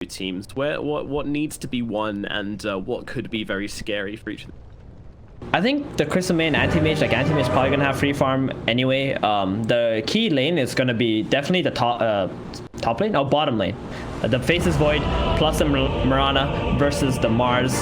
teams? What needs to be won, and what could be very scary for each of them? I think the Crystal Main Anti-Mage, like Anti-Mage is probably gonna have free farm anyway. The key lane is gonna be definitely the top lane, bottom lane. The Faceless Void plus the Mirana versus the Mars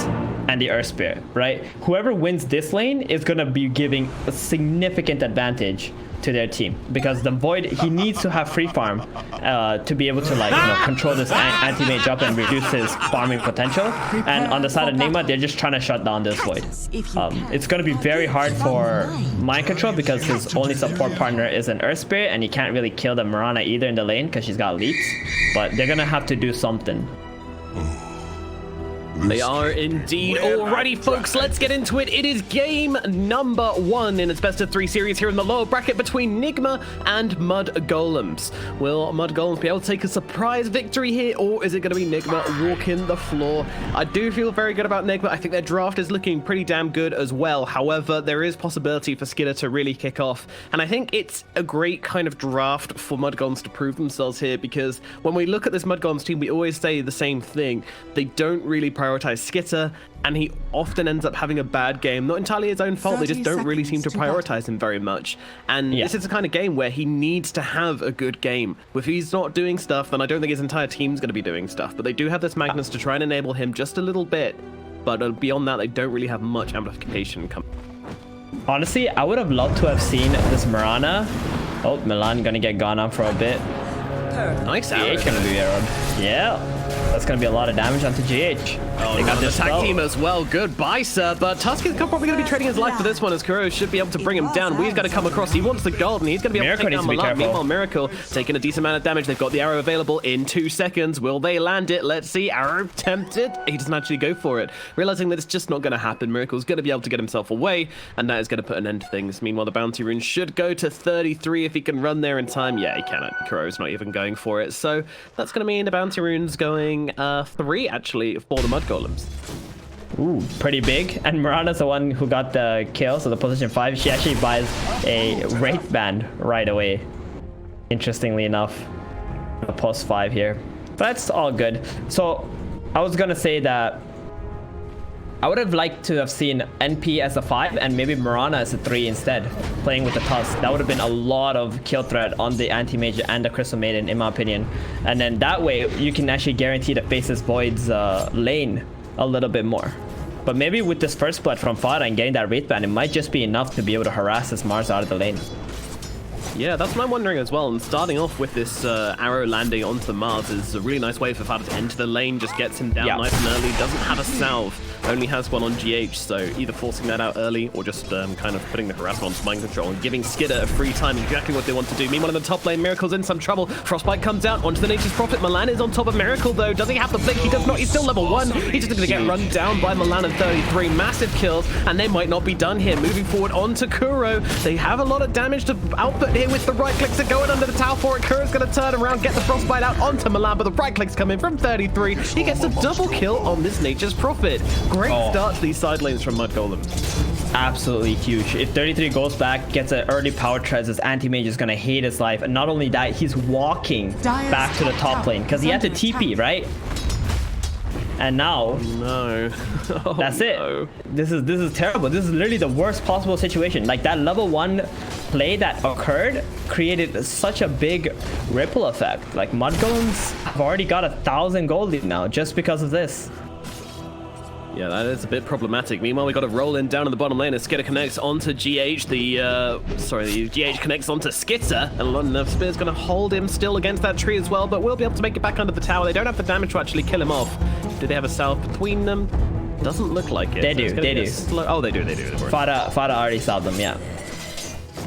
and the Earth Spirit, right? Whoever wins this lane is gonna be giving a significant advantage to their team, because the Void, he needs to have free farm to be able to, like, you know, control this Anti-Mage up and reduce his farming potential. And on the side of Nigma, they're just trying to shut down this Void. It's going to be very hard for Mind Control because his only support partner is an Earth Spirit, and he can't really kill the Mirana either in the lane because she's got leaps. But they're gonna have to do something. They are indeed. Alrighty, folks, let's get into it. It is game number 1 in its best of 3 series here in the lower bracket between Nigma and Mud Golems. Will Mud Golems be able to take a surprise victory here, or is it going to be Nigma walking the floor? I do feel very good about Nigma. I think their draft is looking pretty damn good as well. However, there is possibility for Skidder to really kick off, and I think it's a great kind of draft for Mud Golems to prove themselves here, because when we look at this Mud Golems team, we always say the same thing. They don't really prioritize Skitter, and he often ends up having a bad game. Not entirely his own fault, they just don't really seem to prioritize him very much. And this is the kind of game where he needs to have a good game. If he's not doing stuff, then I don't think his entire team's going to be doing stuff. But they do have this Magnus to try and enable him just a little bit. But beyond that, they don't really have much amplification coming. Honestly, I would have loved to have seen this Mirana. Oh, Milan gonna get gone up for a bit. Nice GH gonna be arrowed. Yeah. That's going to be a lot of damage onto GH. Oh, they got the tag team as well. Goodbye, sir. But Tusk is probably going to be trading his life for this one, as Kuro should be able to bring him down. We've got to come across. He wants the gold, and he's going to be able to take down Milan. Meanwhile, Miracle taking a decent amount of damage. They've got the arrow available in 2 seconds. Will they land it? Let's see. Arrow tempted. He doesn't actually go for it, realizing that it's just not going to happen. Miracle's going to be able to get himself away, and that is going to put an end to things. Meanwhile, the bounty rune should go to 33 if he can run there in time. Yeah, he cannot. Kuro's not even going for it. So that's going to mean the bounty rune's going 3 actually for the Mud Golems. Ooh, pretty big. And Mirana's the one who got the kill, so the position 5. She actually buys a Wraith Band right away, interestingly enough. A plus 5 here. But that's all good. So I was gonna say that I would have liked to have seen NP as a 5 and maybe Mirana as a 3 instead, playing with the Tusk. That would have been a lot of kill threat on the Anti-Mage and the Crystal Maiden, in my opinion. And then that way, you can actually guarantee the Faceless Void's lane a little bit more. But maybe with this first blood from Fada and getting that Wraith Band, it might just be enough to be able to harass this Mars out of the lane. Yeah, that's what I'm wondering as well. And starting off with this arrow landing onto the Mars is a really nice way for Fada to enter the lane. Just gets him down nice and early. Doesn't have a salve. Only has one on GH. So either forcing that out early or just kind of putting the harassment onto Mind Control and giving Skidder a free time. Exactly what they want to do. Meanwhile, in the top lane, Miracle's in some trouble. Frostbite comes out onto the Nature's Prophet. Milan is on top of Miracle, though. Does he have the blink? He does not. He's still level 1. He's just going to get run down by Milan at 33. Massive kills. And they might not be done here. Moving forward onto Kuro. They have a lot of damage to output here with the right clicks are going under the tower for it. Kuro's going to turn around, get the Frostbite out onto Milan, but the right clicks come in from 33. He gets a double kill on this Nature's Prophet. Great start to these side lanes from Mud Golems. Absolutely huge. If 33 goes back, gets an early power treads, this Anti-Mage is going to hate his life. And not only that, he's walking back to the top lane because he had to TP, right? And now, that's it. This is terrible. This is literally the worst possible situation. Like, that level 1 play that occurred created such a big ripple effect. Like, Mud Golems have already got 1,000 gold lead now just because of this. Yeah, that is a bit problematic. Meanwhile, we got to roll in down in the bottom lane as Skitter connects onto GH. The GH connects onto Skitter, and London Spear's going to hold him still against that tree as well, but we'll be able to make it back under the tower. They don't have the damage to actually kill him off. Do they have a salve between them? Doesn't look like it. They do. Oh, they do. Fada already salved them, yeah.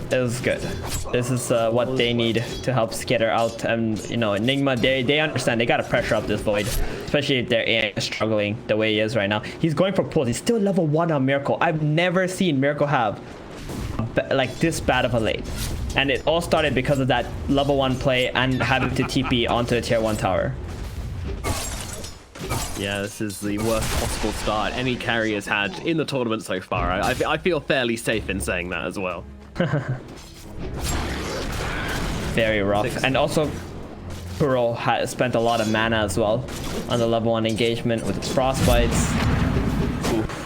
It was good. This is what they need to help Skitter out. And, you know, Nigma, they understand. They got to pressure up this Void, especially if their AI is struggling the way he is right now. He's going for pulls. He's still level 1 on Miracle. I've never seen Miracle have like this bad of a lane. And it all started because of that level 1 play and having to TP onto the tier 1 tower. Yeah, this is the worst possible start any carry has had in the tournament so far. I feel fairly safe in saying that as well. Very rough. And also, Kuro has spent a lot of mana as well on the level 1 engagement with its frostbites. Oof.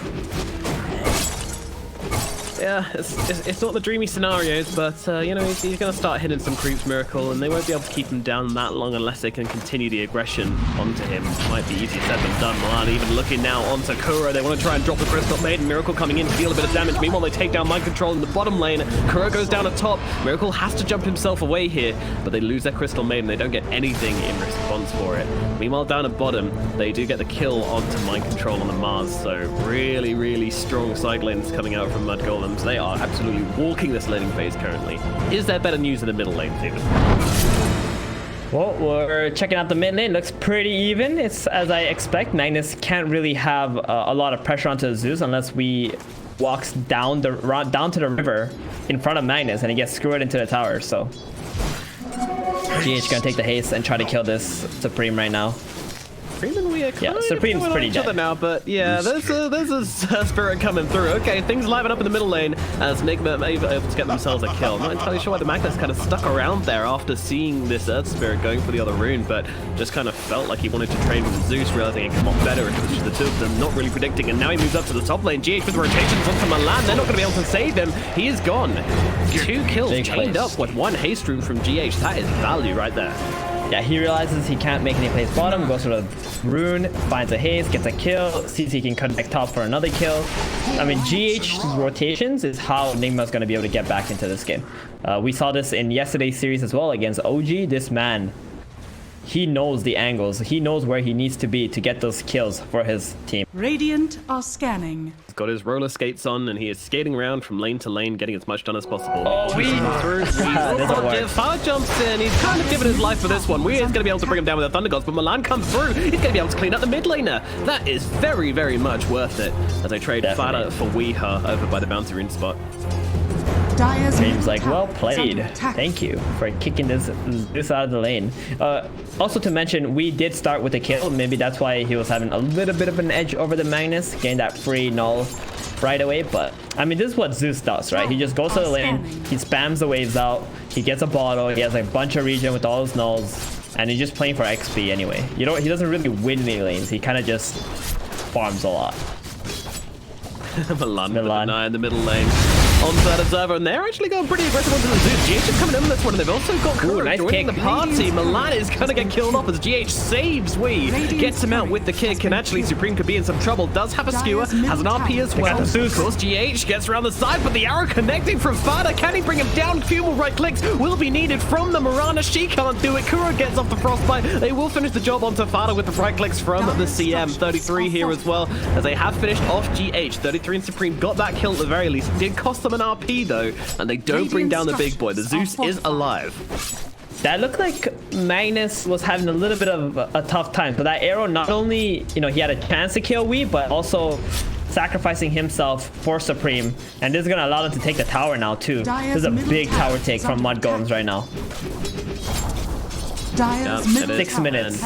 Yeah, it's not the dreamy scenarios, but you know, he's going to start hitting some creeps, Miracle, and they won't be able to keep him down that long unless they can continue the aggression onto him. Might be easier said than done. Milan even looking now onto Kuro. They want to try and drop the Crystal Maiden. Miracle coming in to deal a bit of damage. Meanwhile, they take down Mind Control in the bottom lane. Kuro goes down at top. Miracle has to jump himself away here, but they lose their Crystal Maiden. They don't get anything in response for it. Meanwhile, down at bottom, they do get the kill onto Mind Control on the Mars, so really, really strong side lanes coming out from Mud Golems. They are absolutely walking this laning phase currently. Is there better news in the middle lane, Steven? Well, we're checking out the mid lane. Looks pretty even. It's as I expect. Magnus can't really have a lot of pressure onto Zeus unless we walks down to the river in front of Magnus and he gets screwed into the tower. So GH gonna take the haste and try to kill this Supreme right now. Supreme and we are kind Supreme's pretty dead now, but yeah, there's a spirit coming through. Okay, things liven up in the middle lane as Nigma are able to get themselves a kill. Not entirely sure why the Magnus kind of stuck around there after seeing this Earth Spirit going for the other rune, but just kind of felt like he wanted to trade with Zeus, realizing it came off better if it was just the two of them, not really predicting, and now he moves up to the top lane. GH with rotations onto Milan. They're not going to be able to save him. He is gone. 2 kills chained up with 1 haste rune from GH. That is value right there. Yeah, he realizes he can't make any plays bottom, goes for the rune, finds a haste, gets a kill, sees he can connect top for another kill. I mean, GH's rotations is how Nigma's going to be able to get back into this game. We saw this in yesterday's series as well against OG. This man, he knows the angles. He knows where he needs to be to get those kills for his team. Radiant are scanning. He's got his roller skates on and he is skating around from lane to lane, getting as much done as possible. Oh, Far jumps in. He's kind of given his life for this one. We're going to be able to bring him down with the Thunder Gods, but Milan comes through. He's going to be able to clean up the mid laner. That is very, very much worth it as I trade Fada for Weeha over by the bounty rune spot. James like, well played. Thank you for kicking this out of the lane. Also to mention, we did start with a kill. Maybe that's why he was having a little bit of an edge over the Magnus, getting that free null right away. But I mean, this is what Zeus does, right? He just goes to the lane, he spams the waves out, he gets a bottle, he has like a bunch of regen with all his nulls, and he's just playing for XP anyway. You know, he doesn't really win any lanes. He kind of just farms a lot. Milan with an eye in the middle lane. Onto that observer, and they're actually going pretty aggressive onto the Zeus. GH is coming in with this one, and they've also got Kuro joining the party. Milan is going to get killed off as GH saves Wee, gets him out with the kick, and actually Supreme could be in some trouble. Does have a skewer, has an RP as well. Of course, GH gets around the side, but the arrow connecting from Fada. Can he bring him down? Few more right clicks will be needed from the Mirana. She can't do it. Kuro gets off the frostbite. They will finish the job onto Fada with the right clicks from the CM. 33 here as well, as they have finished off GH. 33 and Supreme got that kill at the very least. It did cost them an RP though, and they don't bring down the big boy. The Zeus is alive. That looked like Magnus was having a little bit of a tough time. So that arrow, not only, you know, he had a chance to kill Wee, but also sacrificing himself for Supreme. And this is going to allow them to take the tower now too. This is a big tower take from Mud Golems right now. 6 minutes.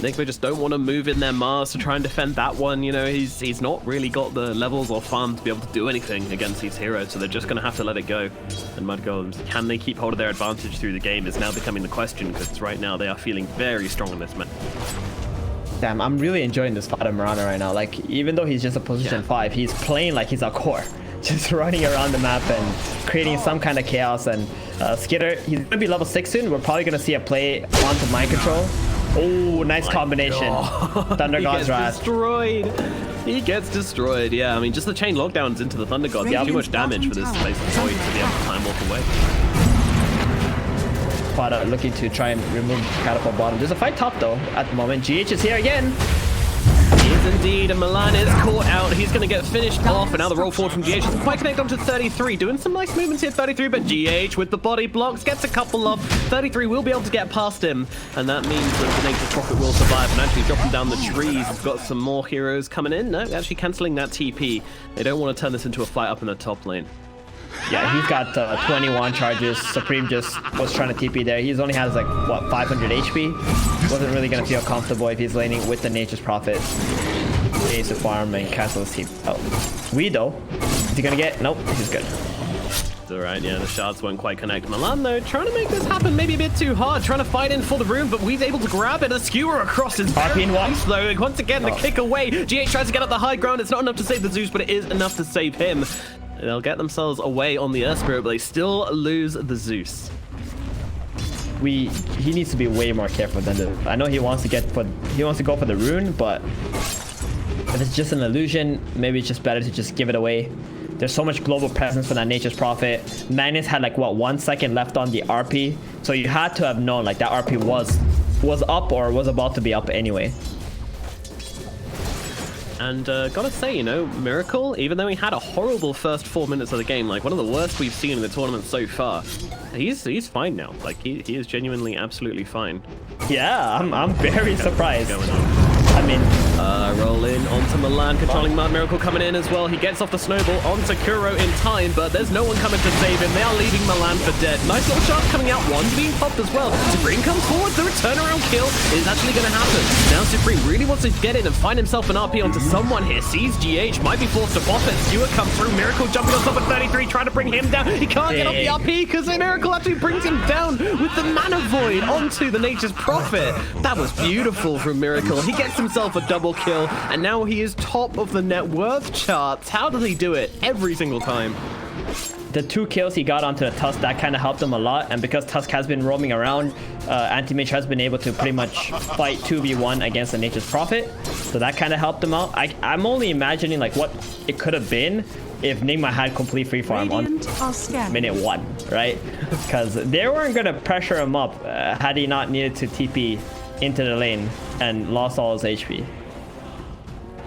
Nigma just don't want to move in their Mars to try and defend that one. You know, he's not really got the levels or farm to be able to do anything against these heroes, so they're just going to have to let it go. And Mud Golems, can they keep hold of their advantage through the game is now becoming the question, because right now they are feeling very strong in this match. Damn, I'm really enjoying this Fada Mirana right now. Like, even though he's just a position 5, he's playing like he's a core. Just running around the map and creating some kind of chaos. And Skitter, he's going to be level 6 soon. We're probably going to see a play onto Mind Control. Oh, nice combination. Thunder God's Wrath. Destroyed. He gets destroyed. Yeah, I mean, just the chain lockdowns into the Thunder Gods. Too much damage for this place of void to be able to time walk away. Fada looking to try and remove Catapult bottom. There's a fight top though at the moment. GH is here again. He is indeed, and Milan is caught out. He's going to get finished off, and now the roll forward from GH doesn't quite connect onto 33. Doing some nice movements here, 33, but GH with the body blocks gets a couple off. 33 will be able to get past him, and that means that the Nature's Prophet will survive and actually dropping down the trees. We've got some more heroes coming in. No, actually cancelling that TP. They don't want to turn this into a fight up in the top lane. Yeah, he's got 21 charges. Supreme just was trying to TP there. He only has like, what, 500 HP? Wasn't really going to feel comfortable if he's laning with the Nature's Prophet. Ace to farm and cancel his TP. Oh, Wee though. Is he going to get? Nope, he's good. All right, yeah, the shards won't quite connect. Milan, though, trying to make this happen maybe a bit too hard, trying to fight in for the rune, but we's able to grab it. A skewer across his face, though. Once again, the kick away. GH tries to get up the high ground. It's not enough to save the Zeus, but it is enough to save him. They'll get themselves away on the Earth Spirit, but they still lose the Zeus. He needs to be way more careful than this. I know he wants to go for the rune, but if it's just an illusion, maybe it's just better to just give it away. There's so much global presence for that Nature's Prophet. Magnus had like what, 1 second left on the RP, so you had to have known like that RP was up or was about to be up anyway. And gotta say, you know, Miracle, even though he had a horrible first 4 minutes of the game, like one of the worst we've seen in the tournament so far, he's fine now. Like he is genuinely absolutely fine. Yeah, I'm very surprised. I mean, roll in onto Milan, controlling Mud. Miracle coming in as well. He gets off the snowball onto Kuro in time, but there's no one coming to save him. They are leaving Milan for dead. Nice little shot coming out. One's being popped as well. Supreme comes forward. The turnaround kill is actually going to happen. Now Supreme really wants to get in and find himself an RP onto someone here. Sees GH, might be forced to pop it. Skewer comes through. Miracle jumping on top of 33, trying to bring him down. He can't get off the RP because Miracle actually brings him down with the Mana Void onto the Nature's Prophet. That was beautiful from Miracle. He gets himself a double kill, and now he is top of the net worth charts. How does he do it every single time? The 2 kills he got onto the Tusk, that kind of helped him a lot, and because Tusk has been roaming around, Anti-Mage has been able to pretty much fight 2v1 against the Nature's Prophet, so that kind of helped him out. I'm only imagining like what it could have been if Nigma had complete free farm on minute 1, right? Because they weren't going to pressure him up had he not needed to TP into the lane and lost all his HP.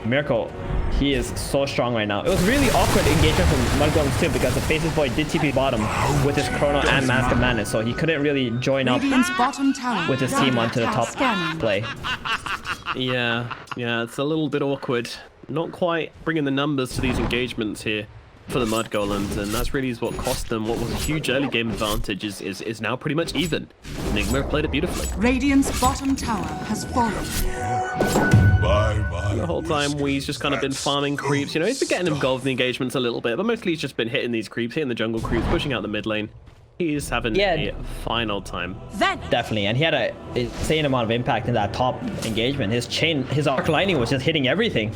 Miracle, he is so strong right now. It was really awkward engagement from Mudgolems too, because the Faces Boy did TP bottom with his Chrono and Mask of Madness, so he couldn't really join up with his team onto the top play. Yeah, it's a little bit awkward. Not quite bringing the numbers to these engagements here for the Mud Golems, and that's really what cost them what was a huge early game advantage is now pretty much even. Nigma played it beautifully. Radiant's bottom tower has fallen. The whole time we's just kind of been farming creeps. You know, he's been getting involved in the engagements a little bit, but mostly he's just been hitting these creeps, hitting the jungle creeps, pushing out the mid lane. He's having a fine old time. Definitely, and he had a insane amount of impact in that top engagement. His arc lightning was just hitting everything.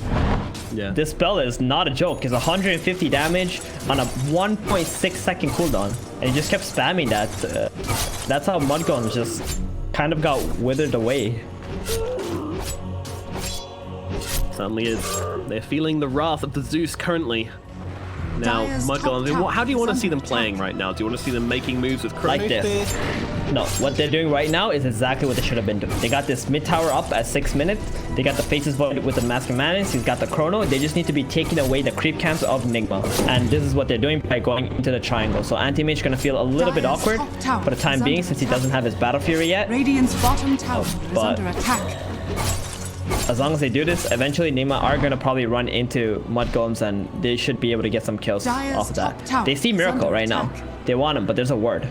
Yeah. This spell is not a joke. It's 150 damage on a 1.6 second cooldown, and he just kept spamming that. That's how Mudgolems just kind of got withered away. Certainly is. They're feeling the wrath of the Zeus currently. Now, Mudgolems, how do you want to see them playing right now? Do you want to see them making moves with Chrono? Like this. No, what they're doing right now is exactly what they should have been doing. They got this mid tower up at 6 minutes. They got the Faces Void with the Mask of Madness. He's got the Chrono. They just need to be taking away the creep camps of Nigma. And this is what they're doing by going into the triangle. So Anti-Mage is going to feel a little bit awkward for the time being, since he doesn't have his Battle Fury yet. Radiant's bottom tower is under attack. As long as they do this, eventually Nigma are going to probably run into Mudgolems, and they should be able to get some kills off of that. They see Miracle right now. They want him, but there's a ward.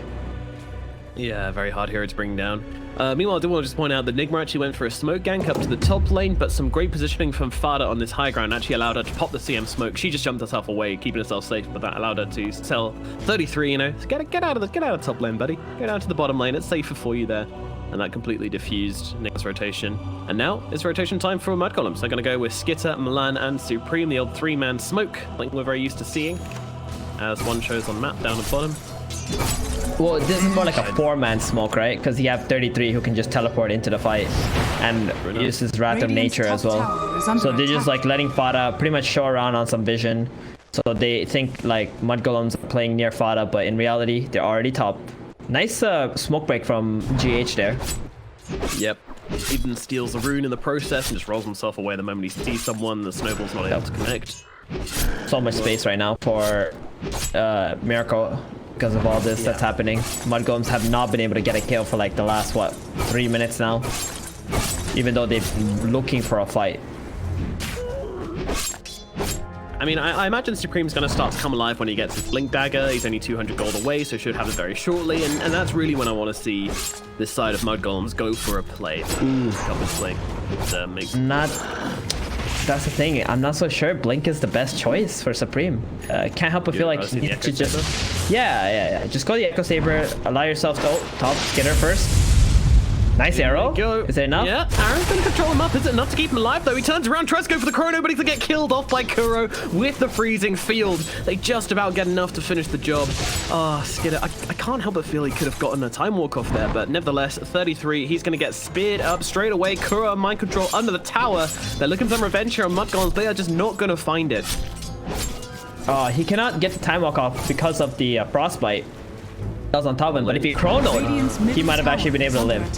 Yeah, very hard hero to bring down. Meanwhile, I do want to just point out that Nigma actually went for a smoke gank up to the top lane, but some great positioning from Fada on this high ground actually allowed her to pop the CM smoke. She just jumped herself away, keeping herself safe, but that allowed her to sell 33, you know. So get out of top lane, buddy. Get down to the bottom lane. It's safer for you there. And that completely diffused Nigma's rotation. And now it's rotation time for Mudgolems. They're going to go with Skitter, Milan, and Supreme, the old 3-man smoke, like we're very used to seeing, as one shows on the map down at the bottom. Well, this is more like a 4-man smoke, right? Because you have 33 who can just teleport into the fight and use his Wrath of Nature as well. So they're just like letting Fada pretty much show around on some vision. So they think like Mudgolems are playing near Fada, but in reality, they're already top. Nice smoke break from GH there. Yep. Even steals a rune in the process and just rolls himself away the moment he sees someone. The snowball's not able to connect. So much space right now for Miracle because of all this that's happening. Mudgolems have not been able to get a kill for like the last, 3 minutes now. Even though they've been looking for a fight. I mean, I imagine Supreme's going to start to come alive when he gets his Blink Dagger. He's only 200 gold away, so should have it very shortly. And that's really when I want to see this side of Mudgolems go for a play. Obviously. Makes that's the thing. I'm not so sure Blink is the best choice for Supreme. Can't help but feel like you need to just... Yeah. Just go the Echo Saber, allow yourself to ult top, get her first. Nice arrow. Go. Is it enough? Yeah, Aaron's gonna control him up. Is it enough to keep him alive though? He turns around, tries to go for the chrono, but he's gonna get killed off by Kuro with the freezing field. They just about get enough to finish the job. Ah, Skidder, I can't help but feel he could have gotten a time walk off there, but nevertheless, 33, he's gonna get speared up straight away. Kuro and mind control under the tower. They're looking for some revenge here on Mudgolems. They are just not gonna find it. He cannot get the time walk off because of the frostbite. That was on top of him, but if he chronoed, he might have actually been able to live.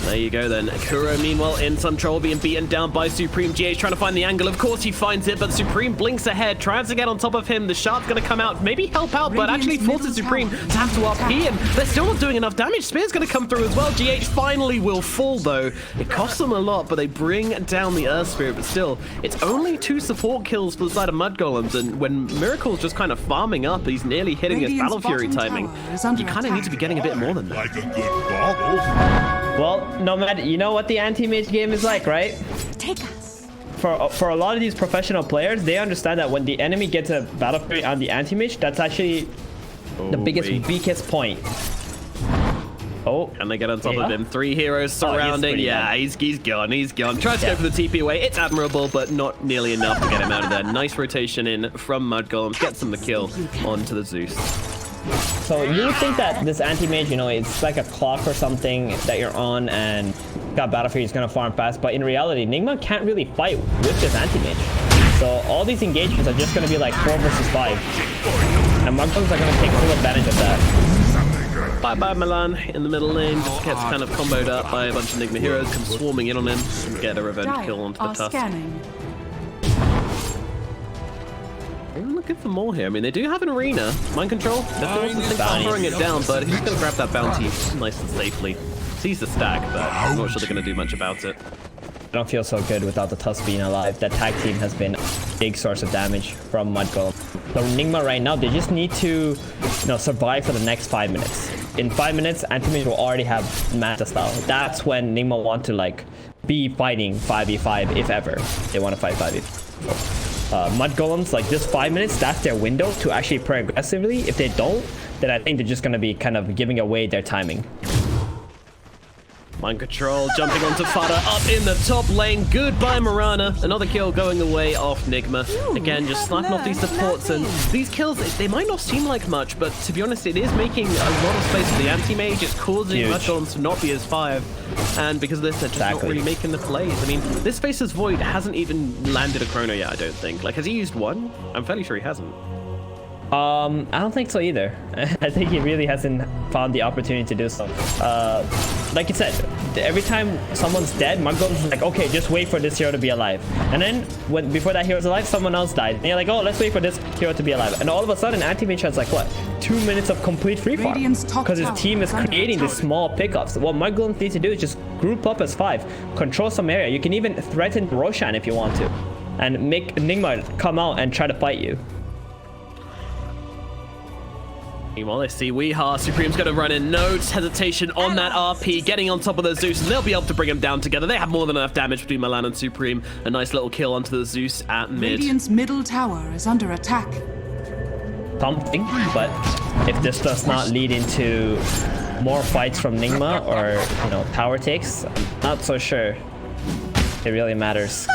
There you go then. Kuro, meanwhile, in some trouble, being beaten down by Supreme. GH trying to find the angle. Of course he finds it, but Supreme blinks ahead, tries to get on top of him. The Sharp's going to come out, maybe help out, but actually forces Supreme to have to RP him. They're still not doing enough damage. Spear's going to come through as well. GH finally will fall, though. It costs them a lot, but they bring down the Earth Spirit. But still, it's only 2 support kills for the side of Mudgolems, and when Miracle's just kind of farming up, he's nearly hitting his Battle Fury timing. You kind of need to be getting a bit more than that. Like a good bottle. Well, Nomad, you know what the Anti-Mage game is like, right? Take us. For a lot of these professional players, they understand that when the enemy gets a Battle Fury on the Anti-Mage, that's actually the biggest, weakest point. Oh, can they get on top of him? 3 heroes surrounding. He's gone. He's gone. Tries to go for the TP away. It's admirable, but not nearly enough to get him out of there. Nice rotation in from Mudgolems. Gets him the kill onto the Zeus. So you would think that this Anti-Mage, you know, it's like a clock or something that you're on and got Battle Fury is going to farm fast, but in reality, Nigma can't really fight with this Anti-Mage. So all these engagements are just going to be like 4 versus 5. And Mudgolems are going to take full advantage of that. Bye-bye Milan in the middle lane. Just gets kind of comboed up by a bunch of Nigma heroes, come swarming in on him and get a revenge kill onto the Tusk. I'm looking for more here. I mean, they do have an arena. Mind control. Definitely wasn't thinking about throwing it down, but he's going to grab that bounty nice and safely. Sees the stack, but I'm not sure they're going to do much about it. I don't feel so good without the Tusk being alive. That tag team has been a big source of damage from Mudgolem. So Nigma right now, they just need to, survive for the next 5 minutes. In 5 minutes, Anti-Mage will already have Manta style. That's when Nigma want to be fighting 5v5 if ever they want to fight 5v5. Mudgolems, like just 5 minutes, that's their window to actually play aggressively. If they don't, then I think they're just going to be kind of giving away their timing. Mind control, jumping onto Fada up in the top lane. Goodbye, Mirana. Another kill going away off Nigma. Again, just sniping off these supports. And these kills, they might not seem like much, but to be honest, it is making a lot of space for the Anti-Mage. It's causing Mudgolems to not be as 5. And because of this, they're just not really making the plays. I mean, this Faceless Void hasn't even landed a chrono yet, I don't think. Like, has he used one? I'm fairly sure he hasn't. I don't think so either. I think he really hasn't found the opportunity to do so. Like you said, every time someone's dead, Mudgolems is like, okay, just wait for this hero to be alive. And then before that hero's alive, someone else died. And you're like, oh, let's wait for this hero to be alive. And all of a sudden, Anti-Mage has like, what, 2 minutes of complete free farm? Because his team is creating these small pickups. What Mudgolems need to do is just group up as 5, control some area. You can even threaten Roshan if you want to, and make Nigma come out and try to fight you. Meanwhile, they see Weeha. Supreme's going to run in. No hesitation on that RP, getting on top of the Zeus, and they'll be able to bring him down together. They have more than enough damage between Milan and Supreme. A nice little kill onto the Zeus at mid. Radiant's middle tower is under attack. Something, but if this does not lead into more fights from Nigma or, tower takes, I'm not so sure it really matters.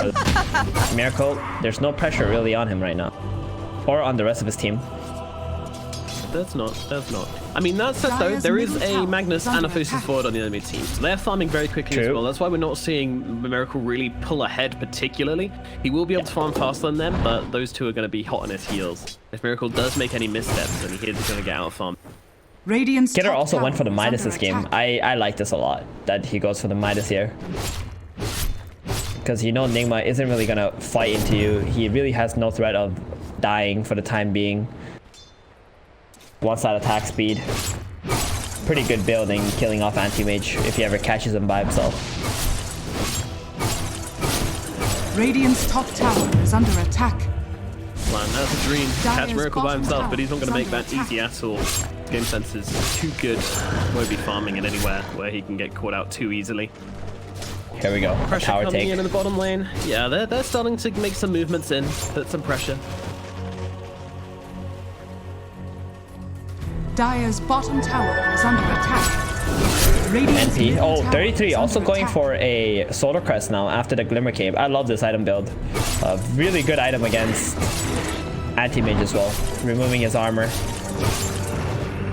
Miracle, there's no pressure really on him right now, or on the rest of his team. That's not. I mean, that said though, there is a Magnus and a Faceless Void on the enemy team, so they're farming very quickly as well. That's why we're not seeing Miracle really pull ahead particularly. He will be able to farm faster than them, but those two are going to be hot on his heels. If Miracle does make any missteps, then he is going to get out of farm. Getter also went for the Midas this game. I like this a lot, that he goes for the Midas here. Because Nigma isn't really going to fight into you. He really has no threat of dying for the time being. Wants that attack speed. Pretty good building, killing off Anti-Mage if he ever catches him by himself. Radiant's top tower is under attack. Man, that's a dream. Catch Miracle by himself, but he's not going to make that easy at all. Game sense is too good. Won't be farming it anywhere where he can get caught out too easily. Here we go. Pressure Tower coming take. in the bottom lane. Yeah, they're starting to make some movements in, put some pressure. Dire's bottom tower is under attack. Radiant's NP. middle Oh, tower 33 is also under going attack. for a Solar Crest now after the Glimmer Cape. I love this item build. Really good item against Anti-Mage as well. Removing his armor.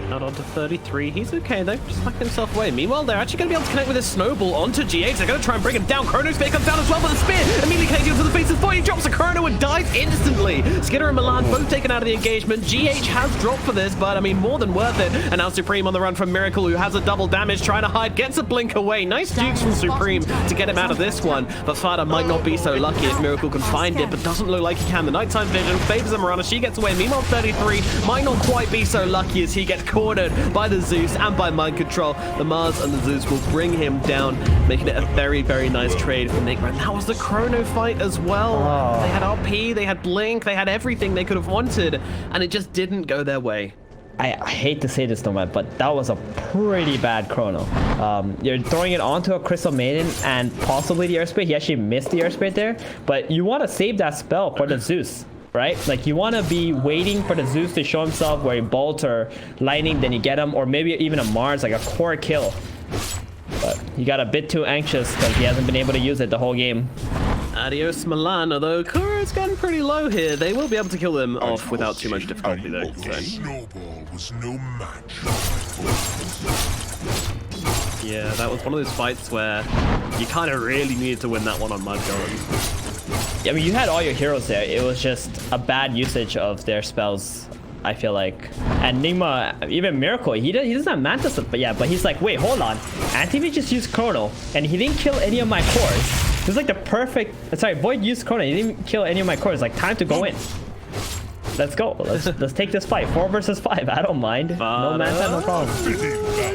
Out onto 33. He's okay though, just backing himself away. Meanwhile, they're actually going to be able to connect with his snowball onto GH. They're going to try and bring him down. Chrono Spear comes down as well, but the spear immediately connecting to the face of the boy. He drops a Chrono and dies instantly. Skinner and Milan both taken out of the engagement. GH has dropped for this, but I mean, more than worth it. And now Supreme on the run from Miracle, who has a double damage, trying to hide, gets a blink away. Nice dukes from Supreme to get him out of this one. But Fada might not be so lucky if Miracle can find it, but doesn't look like he can. The nighttime vision favors Amarana. She gets away. Meanwhile, 33 might not quite be so lucky as he gets cornered by the Zeus and by mind control. The Mars and the Zeus will bring him down, making it a very, very nice trade for Nigma. And that was the Chrono fight as well. Oh. They had RP, they had Blink, they had everything they could have wanted, and it just didn't go their way. I hate to say this, Nomad, but that was a pretty bad Chrono. You're throwing it onto a Crystal Maiden and possibly the Airspeed. He actually missed the Airspeed there, but you want to save that spell for the Zeus. Right? Like you want to be waiting for the Zeus to show himself where he bolts or lightning, then you get him, or maybe even a Mars, like a core kill. But he got a bit too anxious because he hasn't been able to use it the whole game. Adios Milan, although Kuro's getting pretty low here. They will be able to kill them off without too much difficulty though. So. Snowball was no match. Yeah, that was one of those fights where you kind of really needed to win that one on Mud Golem. I mean, you had all your heroes there. It was just a bad usage of their spells, I feel like. And Nigma, even Miracle, he doesn't have Mantis, but he's like, wait, hold on. Anti-Mage just used Chrono, and he didn't kill any of my cores. This is like the perfect... Sorry, Void used Chrono, he didn't kill any of my cores. Like, time to go in. Let's go. Let's take this fight. 4 versus 5. I don't mind. No Manta, no problem.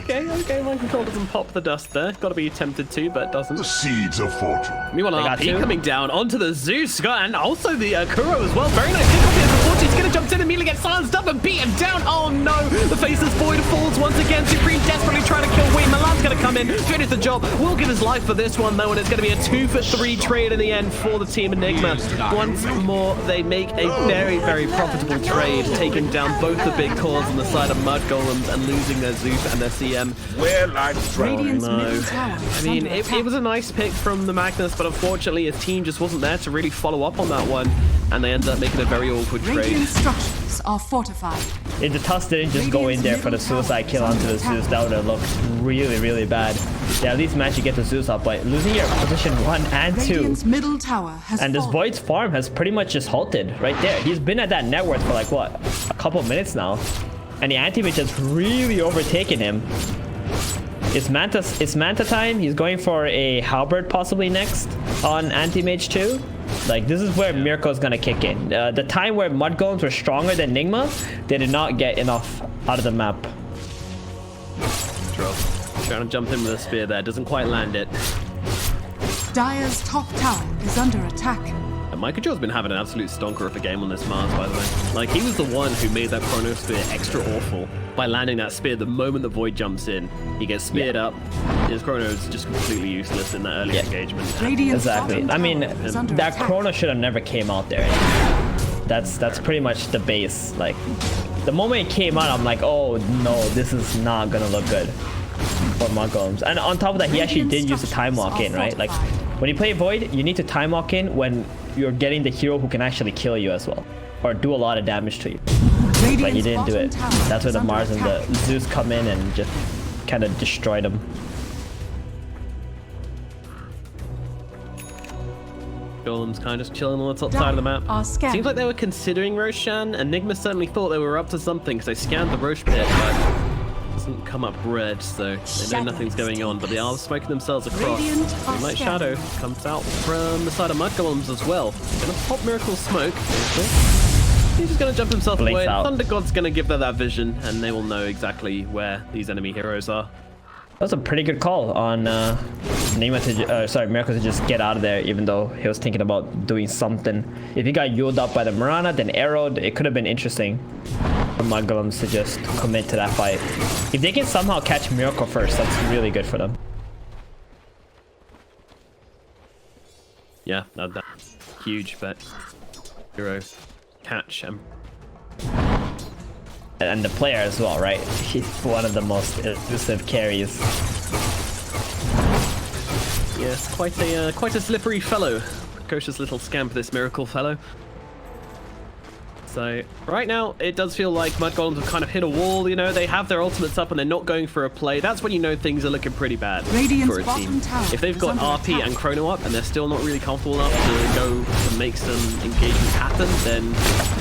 Okay. Mind control doesn't pop the dust there. Got to be tempted to, but doesn't. The seeds of fortune. Meanwhile, got RP two. coming down onto the Zeus, and also the Kuro as well. Very nice kick off here for Fortune. He's going to jump in immediately, get silenced up and beaten down. Oh no! The Faceless Void falls once again. Supreme desperately trying to kill Wayne. Milan's going to come in, finish the job. Will give his life for this one though, and it's going to be a 2-for-3 trade in the end for the team Enigma. Once more, they make a very, very profitable trade, taking down both the big cores on the side of Mud Golems and losing their Zeus and their CM. Where like Radiant's No. middle tower I is mean, under it attack. was a nice pick from the Magnus, but unfortunately his team just wasn't there to really follow up on that one, and they ended up making a very awkward trade. Radiant structures are fortified. If the Tusk didn't just go in there for the suicide kill onto the Zeus, that would have looked really, really bad. Yeah, at least managed to get the Zeus up, but losing your position 1 and 2. Radiant's middle tower has And this fallen. Void's farm has pretty much just halted right there. He's been at that net worth for like, what, a couple minutes now. And the Anti-Mage has really overtaken him. It's Manta time. He's going for a Halberd possibly next on Anti-Mage 2. Like, this is where Miracle is going to kick in. The time where Mud Golems were stronger than Nigma, they did not get enough out of the map. Trying to jump in with a spear there, doesn't quite land it. Dire's top tower is under attack. And Micah Joe's been having an absolute stonker of a game on this Mars, by the way. Like, he was the one who made that Chrono Spear extra awful by landing that spear the moment the Void jumps in. He gets speared up. His Chrono is just completely useless in that early engagement. Radiant's Exactly. bottom I mean, tower is under that attack. Chrono should have never came out there. That's pretty much the base. Like, the moment it came out, I'm like, oh no, this is not gonna look good for Mud Golems. And on top of that, he actually did use the time walk in, right? Like, when you play Void, you need to time walk in when you're getting the hero who can actually kill you as well, or do a lot of damage to you. But he didn't do it. That's where the Mars and the Zeus come in and just kind of destroyed him. Golem's kind of just chilling on the top side of the map. Are scanned. Seems like they were considering Roshan, and Nigma certainly thought they were up to something because they scanned the Roche pit, but it doesn't come up red, so they know nothing's going on, but they are smoking themselves across. Radiant are Moonlight scanned. Shadow comes out from the side of Mud Golems as well. Gonna pop Miracle Smoke. He's just gonna jump himself Blinks away. out. Thunder God's gonna give them that vision, and they will know exactly where these enemy heroes are. That was a pretty good call on Nigma to, Miracle to just get out of there, even though he was thinking about doing something. If he got yuled up by the Marana, then arrowed, it could have been interesting for Mud Golems to just commit to that fight. If they can somehow catch Miracle first, that's really good for them. Yeah, that's huge, but hero catch and the player as well, right? He's one of the most elusive carries. Yes, quite a slippery fellow. Precocious little scamp, this miracle fellow. So right now, it does feel like Mud Golems have kind of hit a wall. You know, they have their ultimates up and they're not going for a play. That's when you know things are looking pretty bad for a team. If they've got RP and Chrono up and they're still not really comfortable enough to go and make some engagements happen, then,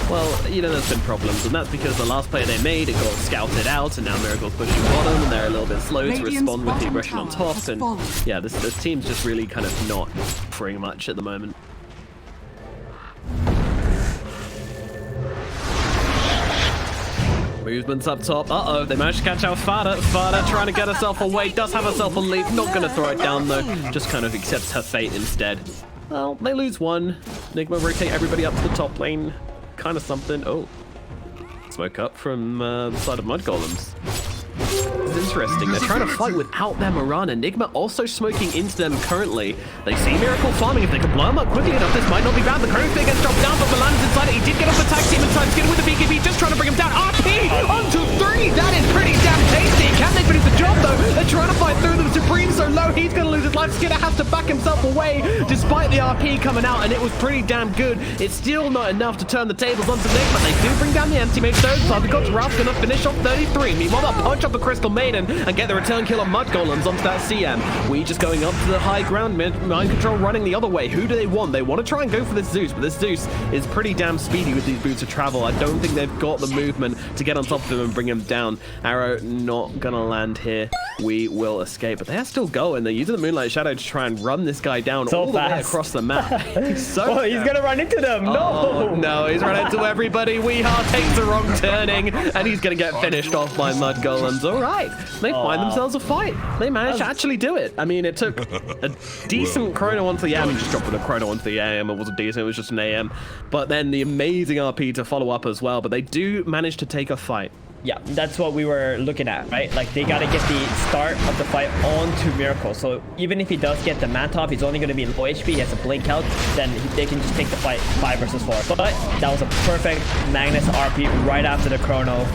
well, you know, there's been problems. And that's because the last play they made, it got scouted out, and now Miracle's pushing bottom, and they're a little bit slow to respond with the aggression on top. And yeah, this team's just really kind of not offering much at the moment. Movements up top. Uh-oh, they managed to catch out Fada. Fada trying to get herself away. Does have herself a leap. Not going to throw it down, though. Just kind of accepts her fate instead. Well, they lose one. Nigma rotate everybody up to the top lane. Kind of something. Oh. Smoke up from the side of Mud Golems. This is interesting. They're trying to fight without their Mirana. Nigma also smoking into them currently. They see Miracle farming. If they can blow him up quickly enough, this might not be bad. The Chrono Spear gets dropped down, but Milan's inside it. He did get off the tag team inside. He's getting with the BKB, just trying to bring him down. RP onto 3. That is pretty damn tasty. Can they finish the job, though? They're trying to fight through them. Supreme's so low, he's going to lose his life. Skinner has to back himself away despite the RP coming out, and it was pretty damn good. It's still not enough to turn the tables onto Nick, but they do bring down the Anti-Mage third. So the God's Wrath going to finish off 33. Meanwhile, they'll punch up the Crystal Maiden and get the return kill on Mud Golems onto that CM. We just going up to the high ground, Mind Control running the other way. Who do they want? They want to try and go for this Zeus, but this Zeus is pretty damn speedy with these boots of travel. I don't think they've got the movement to get on top of him and bring him down. Arrow not gonna land here. We will escape, but they are still going. They're using the Moonlight Shadow to try and run this guy down all the way across the map. He's so he's gonna run into them. Oh, no, he's run into everybody. Weehar takes the wrong turning, and he's gonna get finished off by Mud Golems. All right, they find themselves a fight. They managed to actually do it. I mean, it took a decent Chrono onto the AM. He just dropped with a Chrono onto the AM. It wasn't decent, it was just an AM. But then the amazing RP to follow up as well. But they do manage to take a fight. Yeah, that's what we were looking at, right? Like, they got to get the start of the fight onto Miracle. So even if he does get the Mantop, he's only going to be low HP. He has a blink out, then they can just take the fight 5 versus 4. But that was a perfect Magnus RP right after the Chrono.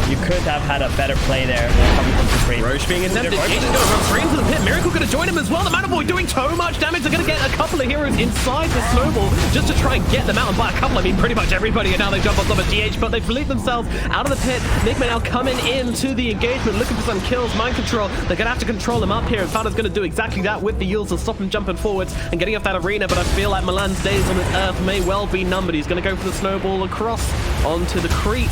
You could have had a better play there coming from Supreme. Roche being attempted. Jason goes from Supreme to the pit. Miracle going to join him as well. The Mana Boy doing so much damage. They're going to get a couple of heroes inside the snowball just to try and get them out. And by a couple, I mean pretty much everybody. And now they jump on top of DH, but they've released themselves out of the pit. Nigma now coming into the engagement, looking for some kills. Mind control. They're going to have to control him up here. And Fada's going to do exactly that with the Yules to stop him jumping forwards and getting off that arena. But I feel like Milan's days on this earth may well be numbered. He's going to go for the snowball across onto the creep.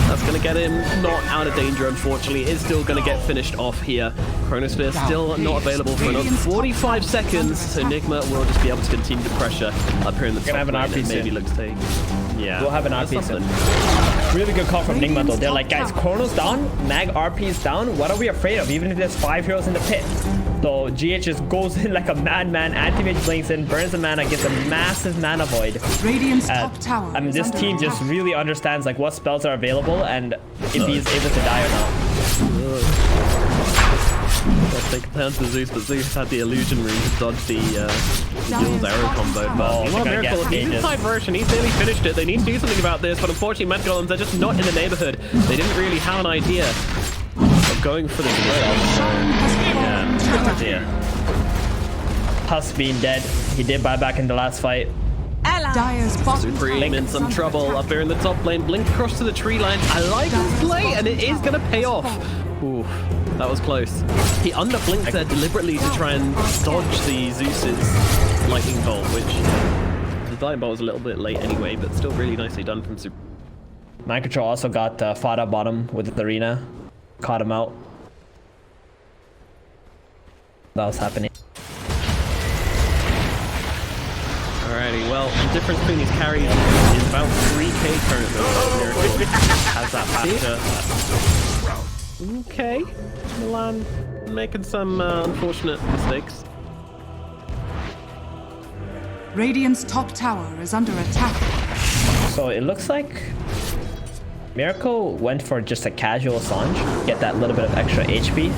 That's going to get him not out of danger, unfortunately. Is still going to get finished off here. Chronosphere still not available for another 45 seconds, so Nigma will just be able to continue the pressure up here in the top have an lane. RP Maybe looks like... Yeah. We'll have an RP soon. Really good call from Nigma, though. They're like, guys, Chrono's down, Mag RP's down. What are we afraid of? Even if there's 5 heroes in the pit. So GH just goes in like a madman. Anti-Mage blinks in, burns the mana, gets a massive mana void. Radiant's top tower. I mean, this team just really understands like what spells are available and if he's able to die or not. Let's take a turn to Zeus, but Zeus had the illusion room to dodge the Yules arrow combo. But Miracle, he's inside version, he's nearly finished it. They need to do something about this, but unfortunately, Mud Golems are just not in the neighborhood. They didn't really have an idea of going for the yeah, good idea. Husk being dead, he did buy back in the last fight. Supreme in some trouble up here in the top lane. Blink across to the tree line. I like this play, and it is going to pay off. Ooh, that was close. He underblinked there deliberately to try and dodge the Zeus's lightning bolt, which the lightning bolt was a little bit late anyway, but still really nicely done from Supreme. Mind Control also got Fada bottom with the arena. Caught him out. That was happening. Alrighty, well, the difference between these carries is about 3k currently. Miracle has that factor. Okay, Milan making some unfortunate mistakes. Radiant's top tower is under attack. So it looks like Miracle went for just a casual Sange, get that little bit of extra HP,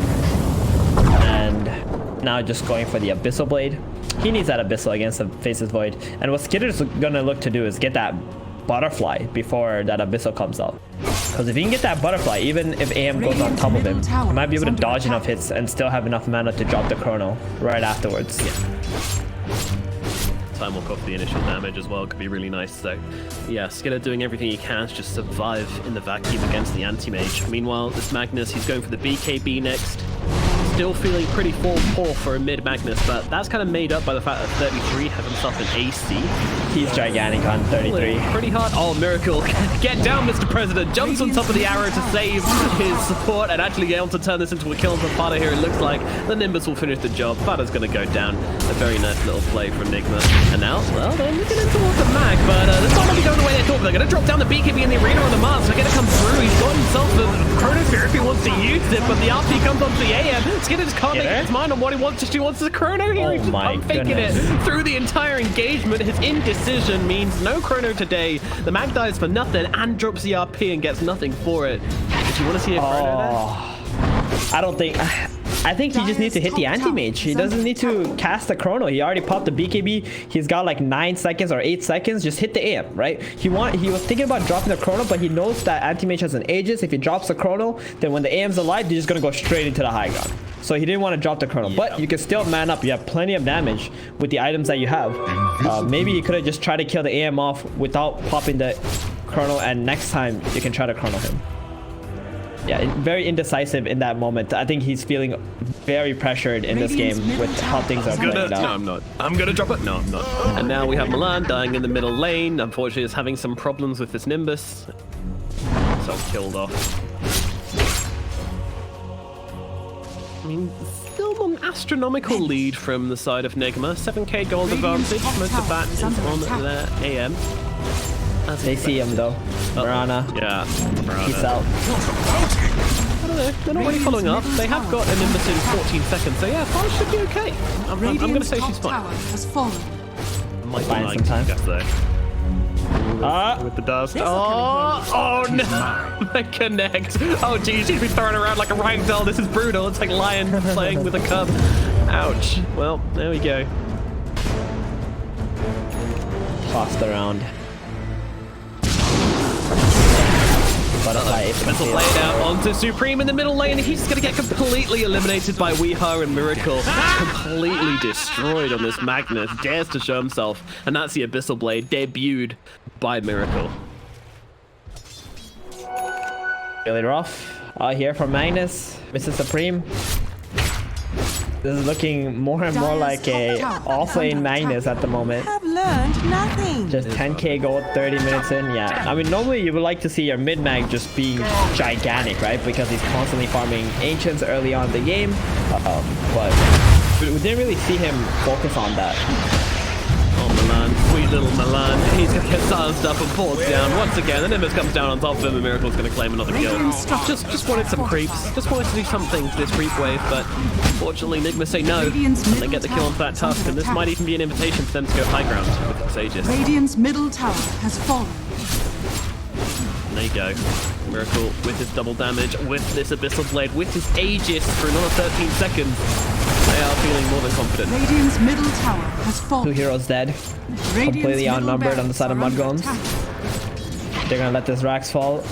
and now just going for the Abyssal Blade. He needs that Abyssal against the Faceless Void. And what Skitter's gonna look to do is get that Butterfly before that Abyssal comes out. Because if he can get that Butterfly, even if AM goes on top of him, he might be able to dodge enough hits and still have enough mana to drop the Chrono right afterwards. Time walk off the initial damage as well could be really nice. So yeah, Skitter doing everything he can to just survive in the vacuum against the Anti-Mage. Meanwhile, this Magnus, he's going for the BKB next. Still feeling pretty poor for a mid Magnus, but that's kind of made up by the fact that 33 has himself an AC. He's gigantic on 33. Pretty hard. Oh, Miracle. Get down, Mr. President. Jumps on top of the arrow to save his support and actually able to turn this into a kill for Fada here. It looks like the Nimbus will finish the job. Fada's going to go down. A very nice little play from Nigma. And now, well, they're looking in towards the mag, but this might not be going the way they thought. They're going to drop down the BKB in the arena on the Mars. They're going to come through. He's got himself the Chronosphere if he wants to use it, but the RP comes onto the AM. Skinner just can't make up his mind on what he wants. He wants the Chrono here. He's just faking it through the entire engagement. His indecision means no Chrono today. The mag dies for nothing and drops the RP and gets nothing for it. Did you want to see a Chrono there? I don't think... I think he just needs to hit the Anti-Mage. He doesn't need to cast the Chrono. He already popped the BKB. He's got like 9 seconds or 8 seconds. Just hit the AM, right? He was thinking about dropping the Chrono, but he knows that Anti-Mage has an Aegis. If he drops the Chrono, then when the AM's alive, he's just gonna go straight into the high ground. So he didn't want to drop the Chrono, but you can still man up. You have plenty of damage with the items that you have. Maybe you could have just tried to kill the AM off without popping the Chrono, and next time you can try to Chrono him. Yeah, very indecisive in that moment. I think he's feeling very pressured in this game with how things are playing out. No, I'm not. I'm gonna drop it. No, I'm not. And now we have Milan dying in the middle lane. Unfortunately, is having some problems with this Nimbus. So killed off. I mean, still an astronomical lead from the side of Nigma. 7k gold advantage. Most of that is on their AM. They see him though. Mirana. Yeah. Peace out. I don't know. They're not really following up. They have got a Nimbus in 14 seconds, so yeah, Fire should be okay. I'm going to say she's fine. Might find some time. With the dust. Oh no! The connect. Oh geez, she's been throwing around like a ragdoll. This is brutal. It's like lion playing with a cub. Ouch. Well, there we go. Tossed around. Mental played out onto Supreme in the middle lane. He's going to get completely eliminated by Weeha and Miracle. Completely destroyed on this Magnus. Dares to show himself. And that's the Abyssal Blade debuted by Miracle. Really rough. Here from Magnus. Mr. Supreme. This is looking more and more like a off-lane Magnus at the moment. Have learned nothing. Just 10k gold 30 minutes in. Yeah, I mean, normally you would like to see your mid-mag just being gigantic, right? Because he's constantly farming Ancients early on in the game. But we didn't really see him focus on that. Oh, Milan. Sweet little Milan. He's going to get silenced up and pulled down once again. The Nimbus comes down on top of him and Miracle's going to claim another kill. Just wanted some creeps. Just wanted to do something to this creep wave, but unfortunately Nigma say no. And they get the kill onto that Tusk, and this might even be an invitation for them to go high ground with this Aegis. Radiant's middle tower has fallen. And there you go. Miracle with his double damage, with this Abyssal Blade, with his Aegis for another 13 seconds. They are feeling more than confident. Radiant's middle tower has fallen. 2 heroes dead. Completely outnumbered on the side of Mud Golems. They're gonna let this Rax fall.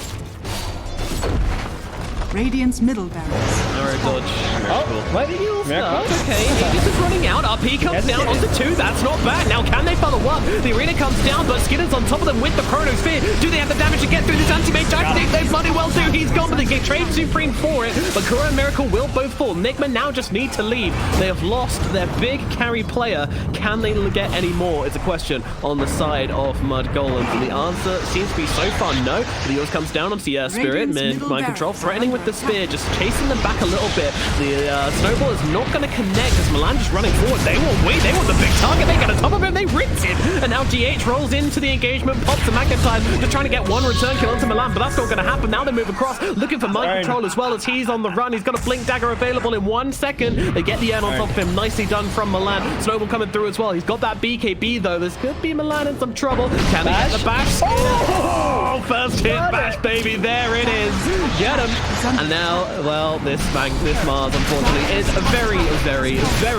Radiant's middle barracks. Arrow dodge. Oh, what did you Okay, Aegis is running out. RP comes down onto 2. That's not bad. Now, can they follow up? The arena comes down, but Skinner's on top of them with the Chronosphere. Do they have the damage to get through this Anti-Mage? I think they bloody well do. He's gone, but they get trade Supreme for it. But Kuro and Miracle will both fall. Nigma now just need to leave. They have lost their big carry player. Can they get any more? Is a question on the side of Mud Golems. And the answer seems to be so far no. The yours comes down onto the Spirit, Mind Control, threatening with the spear, just chasing them back a little bit. The snowball is not going to connect as Milan just running forward. They will wait. They want the big target. They get on top of him. They ripped it. And now GH rolls into the engagement, pops a McIntyre, just trying to get one return kill onto Milan, but that's not going to happen. Now they move across, looking for mind control as well as he's on the run. He's got a blink dagger available in 1 second. They get the end on top of him. Nicely done from Milan. Snowball coming through as well. He's got that BKB though. This could be Milan in some trouble. Can they get the bash? Oh, first hit bash, baby. There it is. Get him. And now, well, this Mars unfortunately is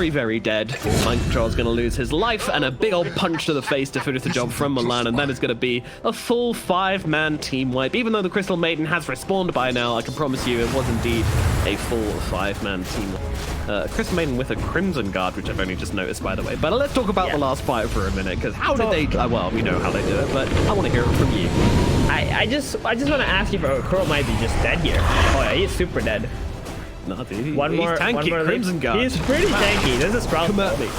very dead. Mind control is going to lose his life, and a big old punch to the face to finish the job from Milan, and that is going to be a full 5-man team wipe. Even though the Crystal Maiden has respawned by now, I can promise you it was indeed a full 5-man team wipe. Crystal Maiden with a Crimson Guard, which I've only just noticed, by the way. But let's talk about the last fight for a minute, because how did they... well, we know how they do it, but I want to hear it from you. I just want to ask you if Crow might be just dead here. Oh yeah, he's super dead. No, dude, he's one tanky. more Crimson Guard. He's pretty tanky. This is Sprout. Come at me.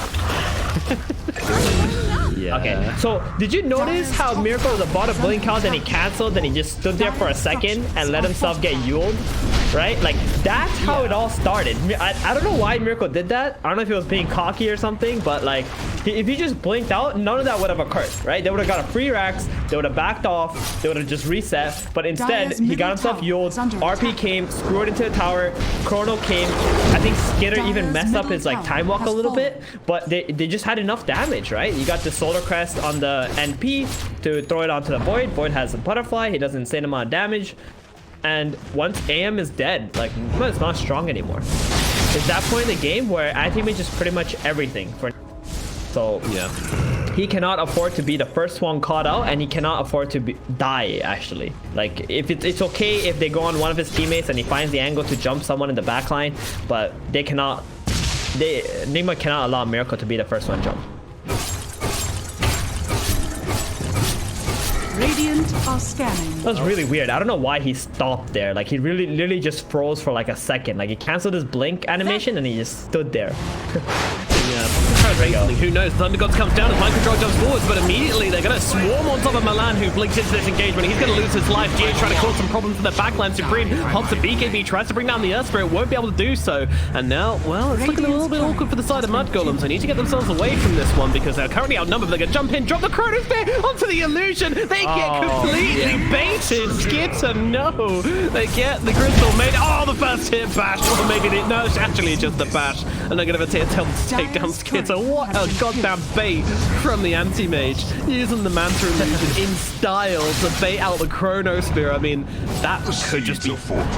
Yeah. Okay, so did you notice how Miracle was about to blink out, then he canceled, then he just stood there for a second and let himself get Yuled? Right? Like, that's how it all started. I don't know why Miracle did that. I don't know if he was being cocky or something, but like, if he just blinked out, none of that would have occurred, right? They would have got a free Rax, they would have backed off, they would have just reset, but instead, he got himself Yuled, RP came, screwed into the tower, Chrono came, I think Skitter even messed up his like time walk a little bit, but they just had enough damage, right? You got the Solar Crest on the NP to throw it onto the Void. Void has a Butterfly, he does an insane amount of damage. And once AM is dead, like, Nigma is not strong anymore. It's that point in the game where Anti-Mage is pretty much everything for. So yeah, he cannot afford to be the first one caught out, and he cannot afford to die. Actually, like, if it's okay if they go on one of his teammates and he finds the angle to jump someone in the backline, but they cannot. Nigma cannot allow Miracle to be the first one jump. Radiant are scanning. That was really weird. I don't know why he stopped there. Like, he literally just froze for like a second. Like, he canceled his blink animation and he just stood there. Yeah, who knows? Thunder Gods comes down as Mind Control jumps forwards, but immediately they're going to swarm on top of Milan, who blinks into this engagement. He's going to lose his life. GH trying to cause some problems in the backline. Supreme pops a BKB, tries to bring down the Earth Spirit, won't be able to do so. And now, well, it's looking a little bit awkward for the side of Mud Golems. They need to get themselves away from this one because they're currently outnumbered. They're going to jump in, drop the Chronosphere onto the illusion. They get completely baited. Skitter, no. They get the Crystal Maiden. Oh, the first hit bash. Or maybe no, it's actually just the bash. And they're going to attempt to take down Skitter. What a goddamn bait from the Anti-Mage. Using the Manta illusion in style to bait out the Chronosphere. I mean, that could just be...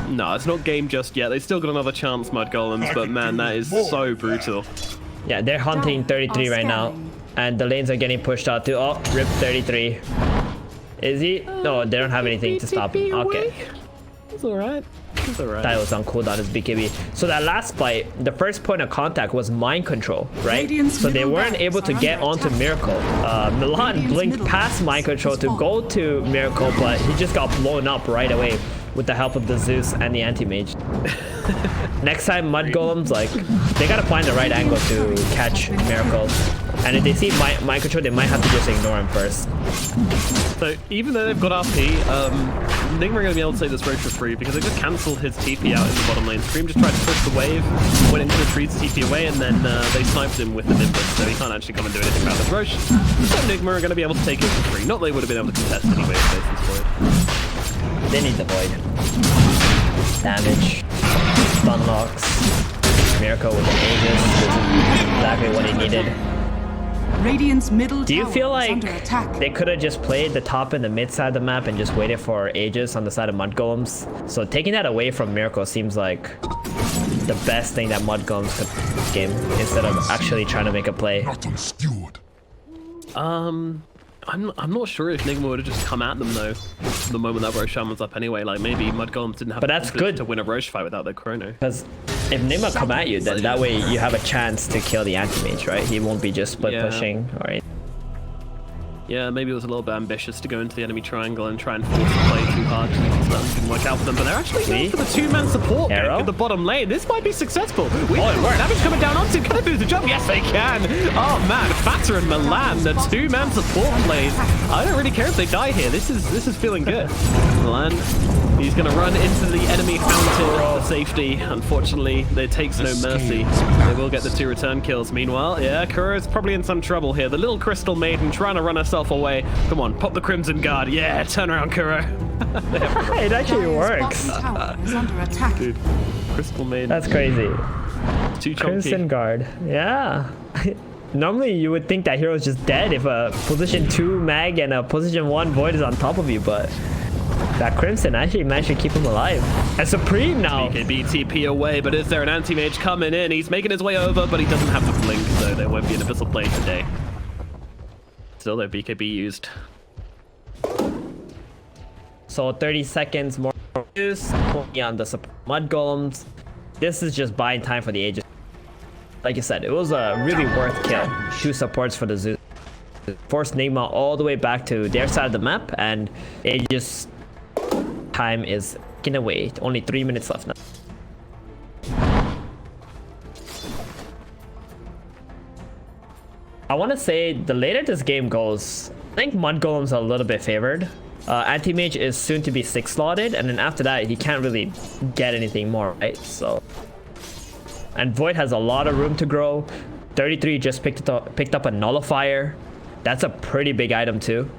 No, it's not game just yet. They still got another chance, Mud Golems, but man, that is so brutal. Yeah, they're hunting 33 right now. And the lanes are getting pushed out too. Oh, rip 33. Is he? No, they don't have anything to stop him. Okay. It's alright. It's alright. That was on cooldown, his BKB. So that last fight, the first point of contact was mind control, right? So they weren't able to get onto Miracle. Milan blinked past mind control to go to Miracle, but he just got blown up right away with the help of the Zeus and the Anti-Mage. Next time, Mud Golems, like, they gotta find the right angle to catch Miracle. And if they see mind control, they might have to just ignore him first. So even though they've got RP, Nigma are going to be able to take this Roach for free because they just cancelled his TP out in the bottom lane. Scream just tried to push the wave, went into the trees, TP away, and then they sniped him with the Nimbus, so he can't actually come and do anything about this Roach. So Nigma are going to be able to take it for free. Not that they would have been able to contest anyway if they faced Void. They need the Void. Damage. Stun locks. Miracle with the Aegis. This is exactly what he needed. Radiant's middle Do you tower feel is like under attack. they could have just played the top and the mid side of the map and just waited for Aegis on the side of Mud Golems? So taking that away from Miracle seems like the best thing that Mud Golems could game instead of actually trying to make a play. Not unskewered. I'm not sure if Nigma would have just come at them though the moment that Roshan was up anyway. Like maybe Mud Golems didn't have that's good to win a Roche fight without their Chrono. Because if Nigma come at you, then that way you have a chance to kill the Anti-Mage, right? He won't be just split pushing, right? Yeah, maybe it was a little bit ambitious to go into the enemy triangle and try and force the play too hard. So that didn't work out for them, but they're actually going for the two-man support in the bottom lane. This might be successful. Damage coming down onto. Can they do the job? Yes, they can. Oh man, Fatter and Milan, the two-man support plays. I don't really care if they die here. This is feeling good. Milan He's gonna run into the enemy fountain for safety. Unfortunately, it takes no mercy. They will get the 2 return kills. Meanwhile, yeah, Kuro's probably in some trouble here. The little crystal maiden trying to run herself away. Come on, pop the Crimson Guard. Yeah, turn around, Kuro. It actually Dire's works. bottom tower is under attack. Dude, crystal maiden. That's crazy. Too chunky. Crimson Guard. Yeah. Normally you would think that hero's just dead if a position 2 mag and a position 1 void is on top of you, but that Crimson actually managed to keep him alive. And Supreme now. BKB TP away, but is there an Anti-Mage coming in? He's making his way over, but he doesn't have the blink, so there won't be an Abyssal play today. Still, though, BKB used. So 30 seconds more use. 20 on the Mud Golems. This is just buying time for the Aegis. Like you said, it was a really worth kill. 2 supports for the Zeus. Forced Nigma all the way back to their side of the map, and Aegis time is taken away. Only 3 minutes left now. I want to say the later this game goes, I think Mud Golem's a little bit favored. Anti-Mage is soon to be 6 slotted, and then after that he can't really get anything more, right? So, and Void has a lot of room to grow. 33 just picked up a Nullifier. That's a pretty big item too.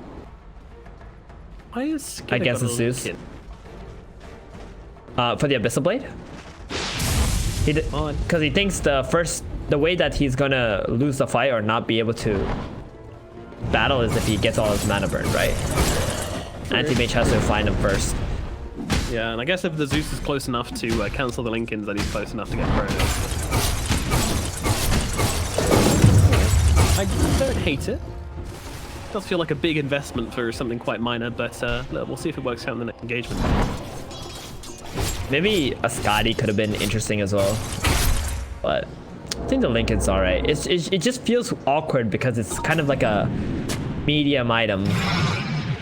Why is Against the Zeus. For the Abyssal Blade? Because he thinks the way that he's gonna lose the fight or not be able to battle is if he gets all his mana burn, right? Anti-Mage has to find him first. Yeah, and I guess if the Zeus is close enough to cancel the Linkins, then he's close enough to get Chronos. I don't hate it. Does feel like a big investment for something quite minor, but we'll see if it works out in the next engagement. Maybe a Scotty could have been interesting as well, but I think the Lincoln's alright. It just feels awkward because it's kind of like a medium item,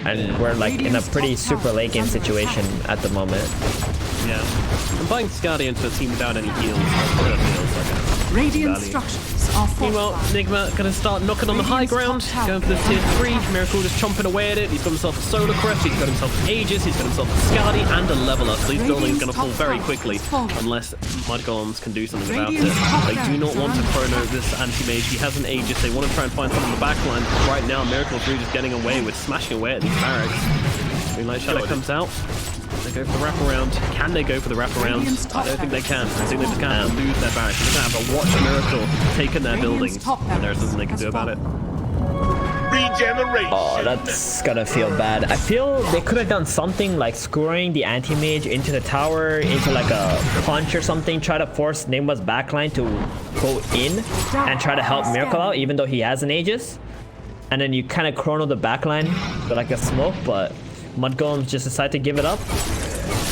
and we're like in a pretty super late game situation at the moment. Yeah, I'm buying Scotty into a team without any heals. That feels like a Radiant value. structures are Meanwhile, fortified. Nigma gonna start knocking on the high ground, going for the tier 3. Miracle just chomping away at it. He's got himself a Solar Crest, he's got himself an Aegis, he's got himself a Skadi and a Leveler. So these buildings are gonna fall very quickly unless Mud Golems can do something about it. They do not want to chrono this Anti-Mage. He has an Aegis. They want to try and find someone in the backline. Right now, Miracle's really just getting away with smashing away at these barracks. Greenlight Shadow comes out. They go for the wraparound. Can they go for the wraparound? I don't think they can. I think they just can't lose their barracks. They're going to have to watch Miracle taking their buildings. And there's nothing they can do about it. Regeneration. Oh, that's gonna feel bad. I feel they could have done something like screwing the Anti-Mage into the tower, into like a punch or something, try to force Nigma's backline to go in and try to help Miracle out, even though he has an Aegis. And then you kind of chrono the backline with like a smoke, but Mud Golems just decide to give it up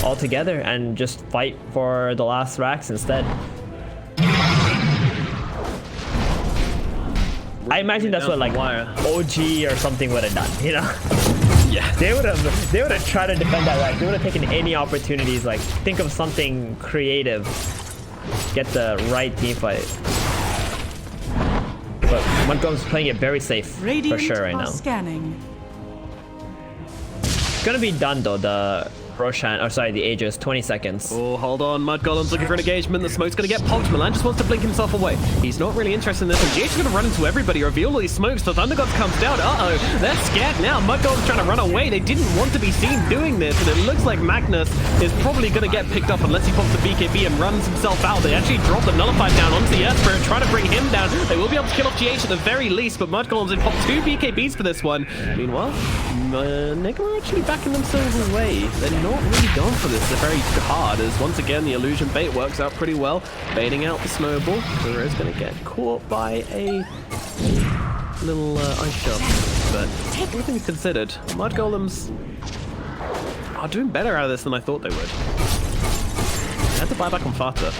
altogether and just fight for the last racks instead. I imagine that's what like OG or something would have done, you know? Yeah. They would have tried to defend that rack. They would have taken any opportunities, like think of something creative, get the right team fight. But Mud Golems playing it very safe for sure right now. Scanning. It's gonna be done though, the Roshan, or sorry, the Aegis, 20 seconds. Oh, hold on. Mud Golem's looking for an engagement. The smoke's going to get popped. Milan just wants to blink himself away. He's not really interested in this. And GH is going to run into everybody, reveal all these smokes. The Thunder Gods comes down. Uh-oh. They're scared now. Mud Golem's trying to run away. They didn't want to be seen doing this. And it looks like Magnus is probably going to get picked up unless he pops the BKB and runs himself out. They actually drop the Nullified down onto the Earth Spirit, trying to bring him down. They will be able to kill off GH at the very least, but Mud Golems have popped 2 BKBs for this one. Meanwhile, Nigma are actually backing themselves away. They're not really gone for this. They're very hard, as once again the illusion bait works out pretty well, baiting out the snowball. Kuro is going to get caught by a little ice shot, but everything considered, Mud Golems are doing better out of this than I thought they would. They had to buy back on Fata.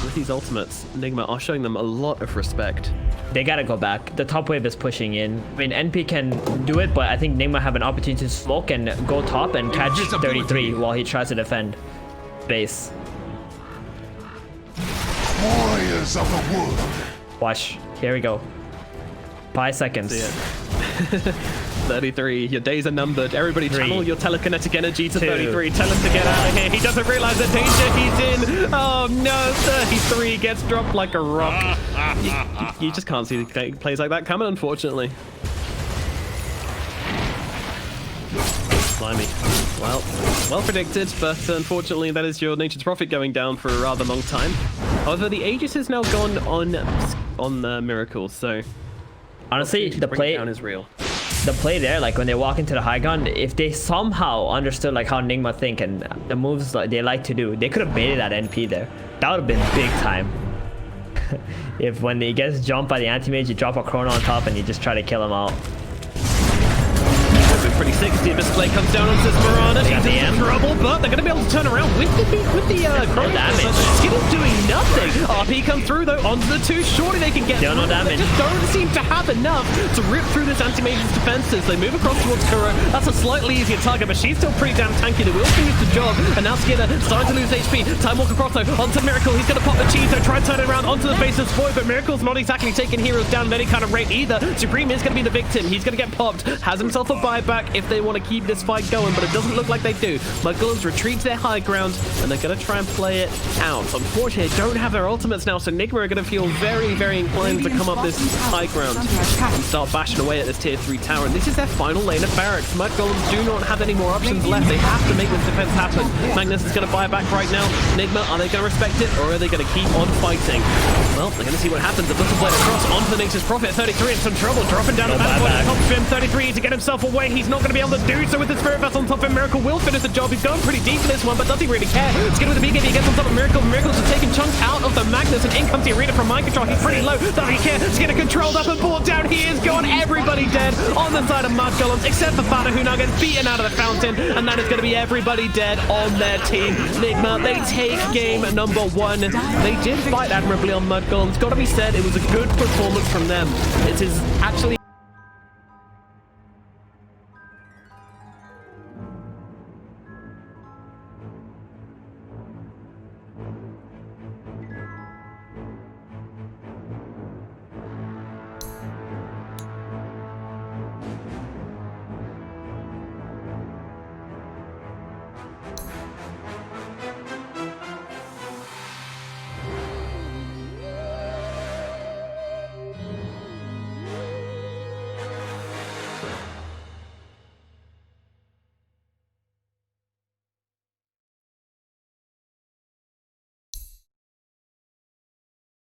With these ultimates, Nigma are showing them a lot of respect. They gotta go back. The top wave is pushing in. I mean, NP can do it, but I think Nigma have an opportunity to smoke and go top and catch 33 while he tries to defend base. Warriors of the wood. Watch. Here we go. 5 seconds. See it. 33, your days are numbered. Everybody channel your telekinetic energy to 2. 33. Tell him to get out of here. He doesn't realize the danger he's in. Oh no, 33 gets dropped like a rock. You just can't see plays like that coming, unfortunately. Blimey. Well predicted, but unfortunately that is your Nature's Prophet going down for a rather long time. However, the Aegis is now gone on the Miracle, so Honestly, the bring play it down is real. The play there, like when they walk into the high ground, if they somehow understood like how Nigma think and the moves like they like to do, they could have baited that NP there. That would have been big time. If when he gets jumped by the Anti-Mage, you drop a Chrono on top and you just try to kill him out. Pretty sick as the Abyss Blade comes down on Sismarana. He's in trouble, but they're going to be able to turn around with the Chrono damage. Skin is doing nothing. RP come through though onto the 2. Surely they can get Still no through. damage. They just don't seem to have enough to rip through this Anti-Mage's defenses. They move across towards Kuro. That's a slightly easier target, but she's still pretty damn tanky. The will finish the job, and now Skinner starting to lose HP. Time Walker Cross though onto Miracle. He's going to pop the cheese, so try and turn it around onto the Faceless Void, but Miracle's not exactly taking heroes down at any kind of rate either. Supreme is going to be the victim. He's going to get popped. Has himself a buyback if they want to keep this fight going, but it doesn't look like they do. Mudgolems retreat to their high ground, and they're going to try and play it out. Unfortunately, they don't have their ultimates now, so Nigma are going to feel very, very inclined to come up this high ground and start bashing away at this tier 3 tower. And this is their final lane of barracks. Mudgolems do not have any more options left. They have to make this defense happen. Magnus is going to buy back right now. Nigma, are they going to respect it, or are they going to keep on fighting? Well, they're going to see what happens. The Blizzard Blade across onto the Nature's Prophet. 33 in some trouble, dropping down the back on top of him. 33 to get himself away. He's not going to be able to do so with the Spirit Vessel on top of him. Miracle will finish the job. He's going pretty deep in this one, but does he really care? Skin with the BKB, he gets on top of Miracle. Miracle's just taking chunks out of the Magnus, and in comes the Arena from mind control. He's pretty low. Doesn't he care? Skinner controlled up and brought down. He is gone. Everybody dead on the side of Mudgolems, except for Fata, who now gets beaten out of the fountain, and that is going to be everybody dead on their team. Nigma, they take game number 1. They did fight admirably on Mudgolems. Got to be said, it was a good performance from them. It is actually